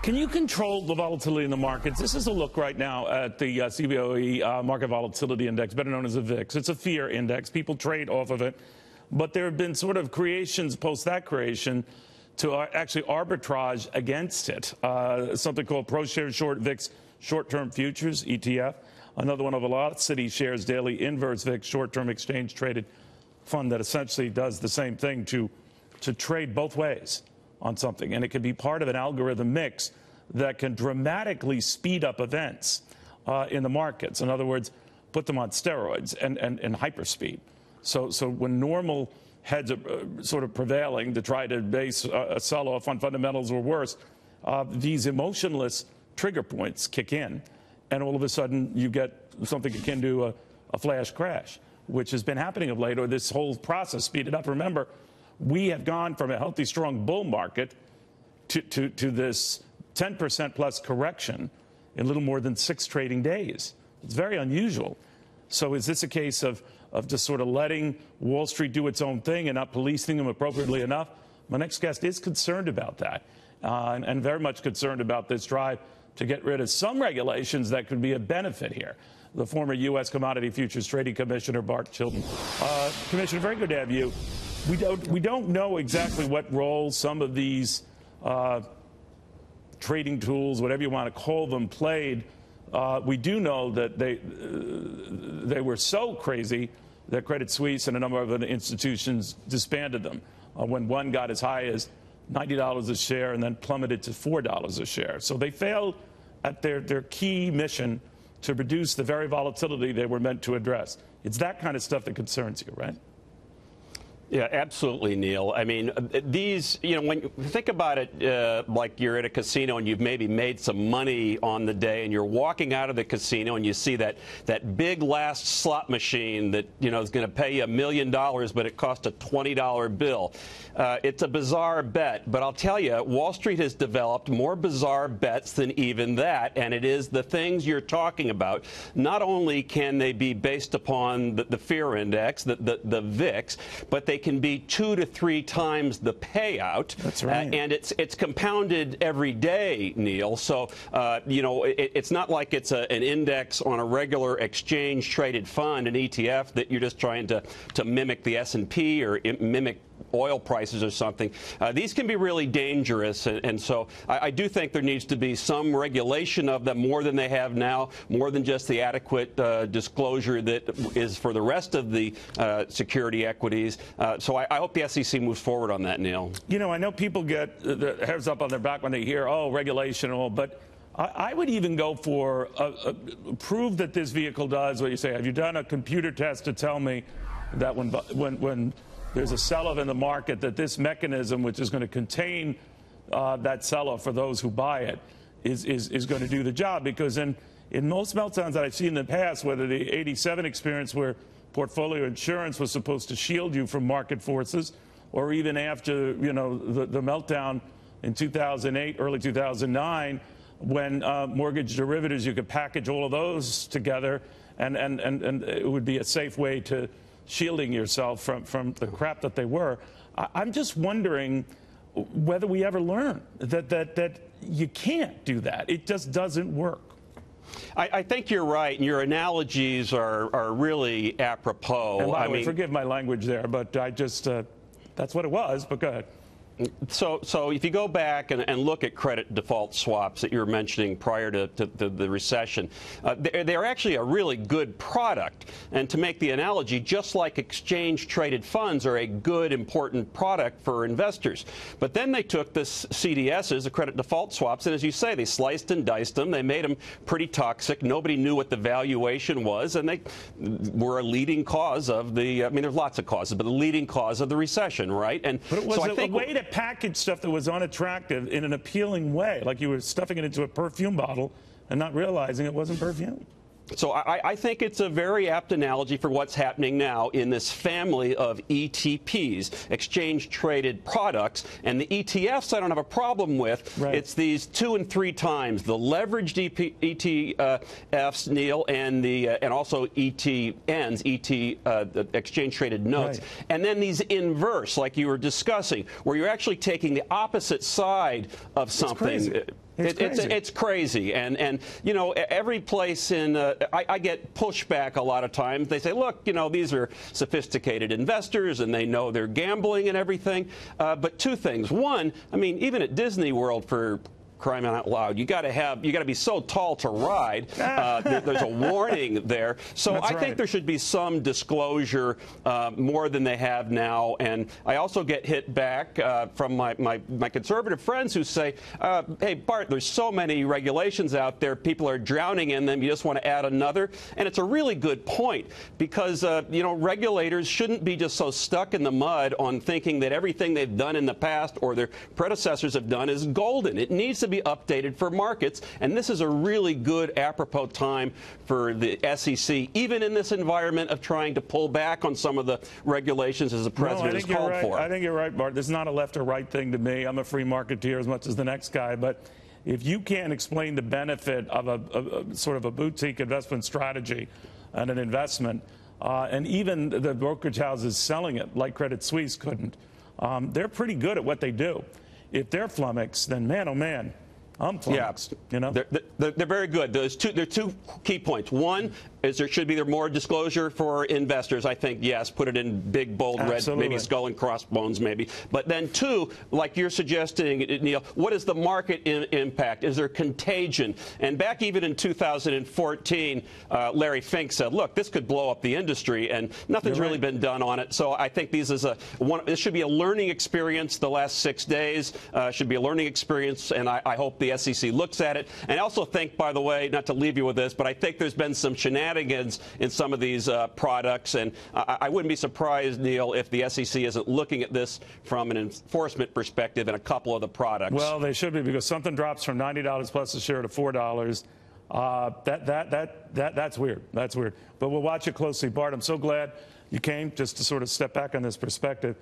Can you control the volatility in the markets? This is a look right now at the CBOE Market Volatility Index, better known as a VIX. It's a fear index. People trade off of it. But there have been sort of creations post that creation to actually arbitrage against it. Something called ProShares Short VIX Short-Term Futures, ETF. Another one of Velocity Shares Daily Inverse VIX Short-Term Exchange Traded Fund that essentially does the same thing to trade both ways on something. And it can be part of an algorithm mix that can dramatically speed up events in the markets. In other words, put them on steroids and hyperspeed. So when normal heads are sort of prevailing to try to base a sell-off on fundamentals or worse, these emotionless trigger points kick in, and all of a sudden you get something akin to a flash crash, which has been happening of late, or this whole process speeded up. Remember, we have gone from a healthy, strong bull market to this 10% plus correction in a little more than 6 trading days. It's very unusual. So is this a case of just sort of letting Wall Street do its own thing and not policing them appropriately enough? My next guest is concerned about that and very much concerned about this drive to get rid of some regulations that could be a benefit here. The former U.S. Commodity Futures Trading Commissioner Bart Chilton. Commissioner, very good to have you. We don't know exactly what role some of these trading tools, whatever you want to call them, played. We do know that they were so crazy that Credit Suisse and a number of other institutions disbanded them when one got as high as $90 a share and then plummeted to $4 a share. So they failed at their key mission to reduce the very volatility they were meant to address. It's that kind of stuff that concerns you, right? Yeah, absolutely, Neil. I mean, these, when you think about it like you're at a casino and you've maybe made some money on the day and you're walking out of the casino and you see that big last slot machine that, is going to pay you $1 million, but it cost a $20 bill. It's a bizarre bet, but I'll tell you, Wall Street has developed more bizarre bets than even that, and it is the things you're talking about. Not only can they be based upon the fear index, the VIX, but they can be 2 to 3 times the payout. That's right. And it's compounded every day, Neil. So, it's not like it's an index on a regular exchange-traded fund, an ETF, that you're just trying to mimic the S&P or mimic oil prices or something. These can be really dangerous, and so I do think there needs to be some regulation of them, more than they have now, more than just the adequate disclosure that is for the rest of the security equities. So I hope the SEC moves forward on that, Neil. I know people get the hairs up on their back when they hear, oh, regulation and all, but I would even go for prove that this vehicle does what you say. Have you done a computer test to tell me that when there's a sell-off in the market, that this mechanism, which is going to contain that sell-off for those who buy it, is going to do the job? Because in most meltdowns that I've seen in the past, whether the '87 experience where portfolio insurance was supposed to shield you from market forces, or even after the meltdown in 2008, early 2009, when mortgage derivatives, you could package all of those together, and it would be a safe way to shielding yourself from the crap that they were. I'm just wondering whether we ever learn that you can't do that. It just doesn't work. I think you're right, and your analogies are really apropos. And by the way, forgive my language there, but I just, that's what it was, but go ahead. So if you go back and look at credit default swaps that you were mentioning prior to the recession, they're actually a really good product. And to make the analogy, just like exchange-traded funds are a good, important product for investors. But then they took the CDSs, the credit default swaps, and as you say, they sliced and diced them. They made them pretty toxic. Nobody knew what the valuation was, and they were a leading cause of the, I mean, there's lots of causes, but the leading cause of the recession, right? And but it was so I think a way to package stuff that was unattractive in an appealing way, like you were stuffing it into a perfume bottle and not realizing it wasn't perfume. So I think it's a very apt analogy for what's happening now in this family of ETPs, exchange-traded products. And the ETFs I don't have a problem with. Right. It's these 2 and 3 times, the leveraged ETFs, Neil, and also ETNs, the exchange-traded notes. Right. And then these inverse, like you were discussing, where you're actually taking the opposite side of something. It's crazy. And you know, every place in, I get pushback a lot of times. They say, look, you know, these are sophisticated investors and they know they're gambling and everything. But two things. One, I mean, even at Disney World, for crying out loud, you got to be so tall to ride. There's a warning there. So I think there should be some disclosure more than they have now. And I also get hit back from my conservative friends who say, hey, Bart, there's so many regulations out there. People are drowning in them. You just want to add another. And it's a really good point because, you know, regulators shouldn't be just so stuck in the mud on thinking that everything they've done in the past or their predecessors have done is golden. It needs to be updated for markets, and this is a really good apropos time for the SEC, even in this environment of trying to pull back on some of the regulations as the president has called for. I think you're right, Bart. This is not a left or right thing to me. I'm a free marketeer as much as the next guy, but if you can't explain the benefit of a sort of a boutique investment strategy and an investment, and even the brokerage houses selling it, like Credit Suisse, couldn't, they're pretty good at what they do. If they're flummoxed, then man, oh man, I'm flummoxed. Yeah. You know, they're very good. There are two key points. One is there should be more disclosure for investors. I think, yes, put it in big, bold red, maybe skull and crossbones, maybe. But then two, like you're suggesting, Neil, what is the market impact? Is there contagion? And back even in 2014, Larry Fink said, look, this could blow up the industry, and nothing's really been done on it. So I think this should be a learning experience. The last 6 days should be a learning experience, and I hope the SEC looks at it. And I also think, by the way, not to leave you with this, but I think there's been some shenanigans in some of these products, and I wouldn't be surprised, Neil, if the SEC isn't looking at this from an enforcement perspective in a couple of the products. Well, they should be, because something drops from $90 plus a share to $4. That's weird. That's weird. But we'll watch it closely. Bart, I'm so glad you came just to sort of step back on this perspective.